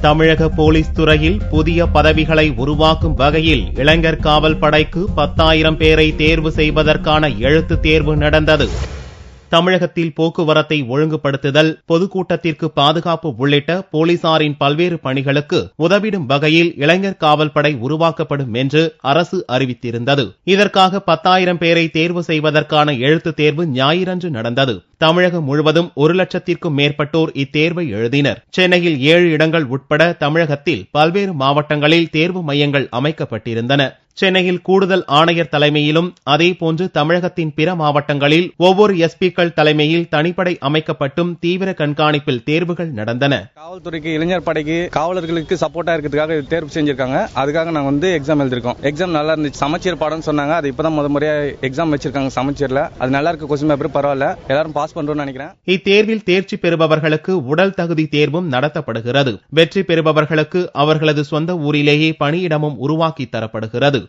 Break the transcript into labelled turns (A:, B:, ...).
A: தமிழக போலீஸ் துறையில் புதிய பதவிகளை உருவாக்கும் வகையில் இளைஞர் காவல் படைக்கு 10,000 பேரை தேர்வு செய்வதற்கான எழுத்துத் தேர்வு நடந்தது. தமிழகத்தில் போக்குவரத்தை ஒழுங்குபடுத்துதல், பொதுக்கூட்டத்திற்கு பாதுகாப்பு உள்ளிட்ட போலீசாரின் பல்வேறு பணிகளுக்கு உதவிடும் வகையில் இளைஞர் காவல் படை உருவாக்கப்படும் என்று அரசு அறிவித்திருந்தது. இதற்காக 10,000 பேரை தேர்வு செய்வதற்கான எழுத்துத் தேர்வு ஞாயிறன்று நடந்தது. தமிழகம் முழுவதும் 1,00,000க்கும் மேற்பட்டோர் இத்தேர்வை எழுதினர். சென்னையில் 7 இடங்கள் உட்பட தமிழகத்தில் பல்வேறு மாவட்டங்களில் தேர்வு மையங்கள் அமைக்கப்பட்டிருந்தன. சென்னையில் கூடுதல் ஆணையர் தலைமையிலும் அதேபோன்று தமிழகத்தின் பிற மாவட்டங்களில் ஒவ்வொரு எஸ்பிக்கள் தலைமையில் தனிப்படை அமைக்கப்பட்டும் தீவிர கண்காணிப்பில் தேர்வுகள் நடந்தன.
B: காவல்துறைக்கு, இளைஞர் படைக்கு, காவலர்களுக்கு சப்போர்ட்டா இருக்கிறதுக்காக தேர்வு செஞ்சிருக்காங்க. அதுக்காக நாங்க எக்ஸாம் எழுதிருக்கோம். எக்ஸாம் நல்லா இருந்துச்சு. சமச்சீர் பாடம் சொன்னாங்க. அது இப்பதான் முறையா எக்ஸாம் வச்சிருக்காங்க சமச்சீர்ல. அது நல்லா இருக்கு. கொஸ்டின் பேப்பர் பரவாயில்ல. எல்லாரும் பாஸ் பண்றோம்னு நினைக்கிறேன்.
A: இத்தேர்வில் தேர்ச்சி பெறுபவர்களுக்கு உடல் தகுதி தேர்வும் நடத்தப்படுகிறது. வெற்றி பெறுபவர்களுக்கு அவர்களது சொந்த ஊரிலேயே பணியிடமும் உருவாக்கி தரப்படுகிறது.